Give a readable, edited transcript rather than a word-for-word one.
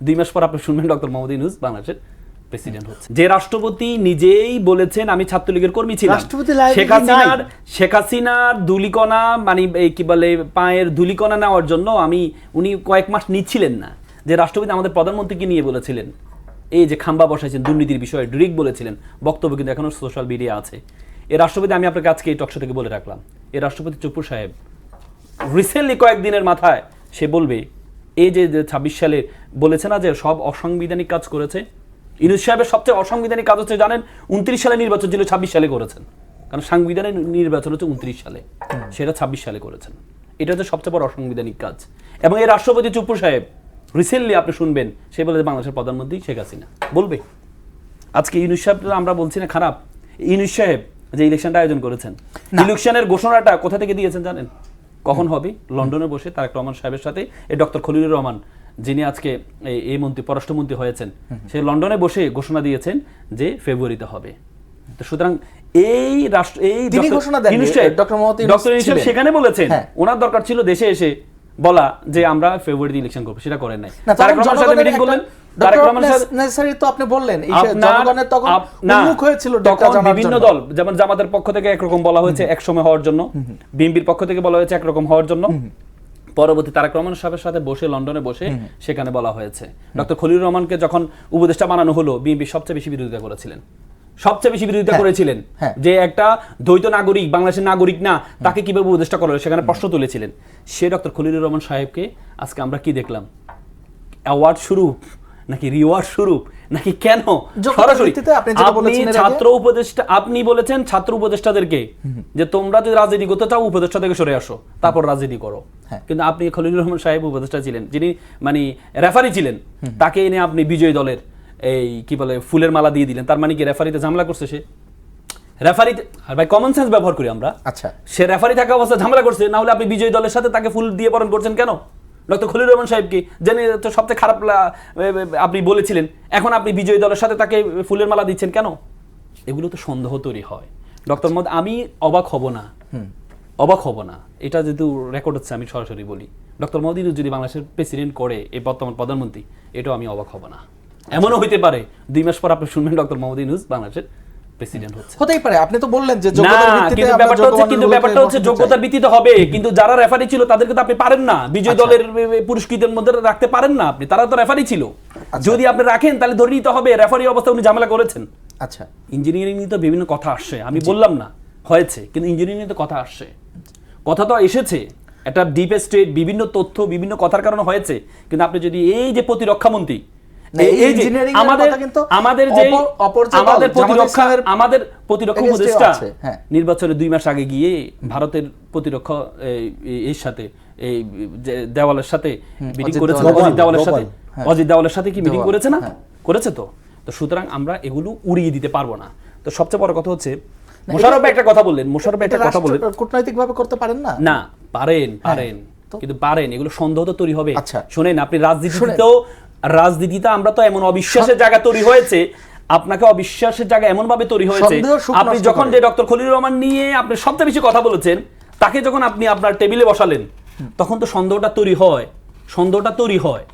2 মাস পর আপনি শুনবেন ডক্টর মোহাম্মদ ইউনূস বাংলাদেশের প্রেসিডেন্ট হচ্ছে। যে রাষ্ট্রপতি নিজেই বলেছেন আমি ছাত্রলীগের কর্মী ছিলাম, শেখ হাসিনার ধুলিকণা মানে কি বলে পায়ের ধুলিকণা নেওয়ার জন্য উনি কয়েক মাস নিচ্ছিলেন না। যে রাষ্ট্রপতি আমাদের প্রধানমন্ত্রীকে নিয়ে বলেছিলেন এই যে খাম্বা বসাইছেন দুর্নীতির বিষয়ে ডিরেক্ট বলেছিলেন, বক্তব্য কিন্তু এখনো সোশ্যাল মিডিয়া আছে। এই রাষ্ট্রপতি, আমি আপনাকে আজকে এই টকশো থেকে বলে রাখলাম, এই রাষ্ট্রপতি চুপ্পু সাহেব রিসেন্টলি কয়েকদিনের মাথায় সে বলবে এই যে 26 সালে বলেছে না যে সব অসাংবিধানিক কাজ করেছে, ইউনূস সাহেবের সবচেয়ে অসাংবিধানিক কাজ হচ্ছে জানেন 29 সালে নির্বাচন ছিল, 26 সালে করেছেন। কারণ সাংবিধানিক নির্বাচন হচ্ছে 29 সালে, সেটা 26 সালে করেছেন। এটা হচ্ছে সবচেয়ে বড় অসাংবিধানিক কাজ। এবং এই রাষ্ট্রপতি চুপ্পু সাহেব রিসেন্টলি আপনি শুনবেন সে বলে বাংলাদেশের প্রধানমন্ত্রী শেখ হাসিনা বলবে। আজকে ইউনূস সাহেব আমরা বলছি না খারাপ, ইউনূস সাহেব যে ইলেকশনটা আয়োজন করেছেন, ইলেকশনের ঘোষণাটা কোথা থেকে দিয়েছেন জানেন? কখন হবে? লন্ডনে বসে তারেক রহমান সাহেবের সাথে এই ডক্টর খলিলুর রহমান যিনি আজকে এই মন্ত্রী পররাষ্ট্রমন্ত্রী হয়েছেন, সে লন্ডনে বসে ঘোষণা দিয়েছেন যে ফেব্রুয়ারিতে হবে। তো সুতরাং এই রাষ্ট্র এই ডক্টর সেখানে বলেছেন ওনার দরকার ছিল দেশে এসে বলা যে আমরা ফেব্রুয়ারিতে ইলেকশন করব, সেটা করেন নাই। তারেক রহমানের সাথে মিটিং করলেন, তারেক রহমানের সাথে তো আপনি বললেন এই জনগণের তখন উন্মুখ হয়েছিল বিভিন্ন দল, যেমন জামাতের পক্ষ থেকে একরকম বলা হয়েছে এক সময় হওয়ার জন্য, বিএনপির পক্ষ থেকে বলা হয়েছে একরকম হওয়ার জন্য, পরবর্তী তারেক রহমান সাহেবের সাথে বসে লন্ডনে বসে সেখানে বলা হয়েছে। ডক্টর খলিলুর রহমানকে যখন উপদেষ্টা বানানো হলো বিএনপি সবচেয়ে বেশি বিরোধিতা করেছিলেন, সবচেয়ে বেশি বিরোধিতা করেছিলেন যে একটা দ্বৈত নাগরিক, বাংলাদেশের নাগরিক না, তাকে কিভাবে উপদেষ্টা করা হলো, সেখানে প্রশ্ন তুলেছিলেন। সে ডক্টর খলিলুর রহমান সাহেবকে আজকে আমরা কি দেখলাম? অ্যাওয়ার্ড স্বরূপ নাকি রিওয়ার্ড স্বরূপ নাকি কেন? সরাসরি ছাত্র উপদেষ্টা, আপনি বলেছেন ছাত্র উপদেষ্টাদেরকে যে তোমরা যদি রাজনীতি করতে চাও উপদেষ্টা থেকে সরে আসো, তারপর রাজনীতি করো। কিন্তু আপনি খলিলুর রহমান সাহেব উপদেষ্টা ছিলেন, যিনি মানে রেফারি ছিলেন, তাকে এনে আপনি বিজয়ী দলের এই কি বলে ফুলের মালা দিয়ে দিলেন। তার মানে কি রেফারিতে ঝামেলা করছে সে? রেফারিতে ভাই কমন সেন্স ব্যবহার করি আমরা। আচ্ছা, সে রেফারি থাকা অবস্থায় ঝামেলা করছে, না হলে আপনি বিজয়ী দলের সাথে তাকে ফুল দিয়ে বরণ করছেন কেন? ডক্টর খলিলুর রহমান সাহেবকে জেনে তো সবচেয়ে খারাপ আপনি বলেছিলেন, এখন আপনি বিজয়ী দলের সাথে তাকে ফুলের মালা দিচ্ছেন কেন? এগুলো তো সন্দেহ তৈরি হয়। ডক্টর মোহাম্মদ, আমি অবাক হব না, এটা যেহেতু রেকর্ড হচ্ছে আমি সরাসরি বলি, ডক্টর মোহাম্মদ ইউনূস যদি বাংলাদেশের প্রেসিডেন্ট করে এই বর্তমান প্রধানমন্ত্রী, এটাও আমি অবাক হব না। এমনও হইতে পারে 2 মাস পর আপনি শুনবেন ডক্টর মোহাম্মদ ইউনূস বাংলাদেশের প্রেসিডেন্ট হচ্ছে। হতেই পারে, আপনি তো বললেন যে যোগ্যতার ভিত্তিতে, কিন্তু ব্যাপারটা হচ্ছে যোগ্যতার ভিত্তিতে হবে, কিন্তু যারা রেফারি ছিল তাদেরকে তো আপনি পারেন না বিজয় দলের পুরস্কৃতের মধ্যে রাখতে পারেন না আপনি, তারা তো রেফারি ছিল। যদি আপনি রাখেন তাহলে ধরে নিতে হবে রেফারি অবস্থায় উনি ঝামেলা করেছেন। আচ্ছা, ইঞ্জিনিয়ারিং নিয়ে তো বিভিন্ন কথা আসছে, আমি বললাম না হয়েছে, কিন্তু ইঞ্জিনিয়ারিং নিয়ে তো কথা আসছে, কথা তো এসেছে, একটা ডিপ স্টেট বিভিন্ন তথ্য বিভিন্ন কথার কারণে হয়েছে। কিন্তু আপনি যদি এই যে প্রতিরক্ষা মন্ত্রী, আমাদের প্রতিরক্ষা উপদেষ্টা নির্বাচনের 2 মাস আগে গিয়ে ভারতের প্রতিরক্ষা এর সাথে এই দেওয়ালের সাথে মিটিং করেছে, অজিত দেওয়ালের সাথে কি মিটিং করেছে না? করেছে তো। তো সুতরাং আমরা এগুলো উড়িয়ে দিতে পারবো না। তো সবচেয়ে বড় কথা হচ্ছে মোশাররফ একটা কথা বললেন, কূটনৈতিকভাবে করতে পারেন না? না, পারেন, কিন্তু পারেন, এগুলো সন্দেহ তো তৈরি হবে। শোনেন, আপনি রাজনীতিতে আমরা তো এমন অবিশ্বাসের জায়গা তৈরি হয়েছে, আপনাকে অবিশ্বাসের জায়গা এমন ভাবে তৈরি হয়েছে, আপনি যখন যে ডক্টর খলিলুর রহমান নিয়ে আপনি সবচেয়ে বেশি কথা বলেছেন, তাকে যখন আপনি আপনার টেবিলে বসালেন, তখন তো সন্দেহটা তৈরি হয়।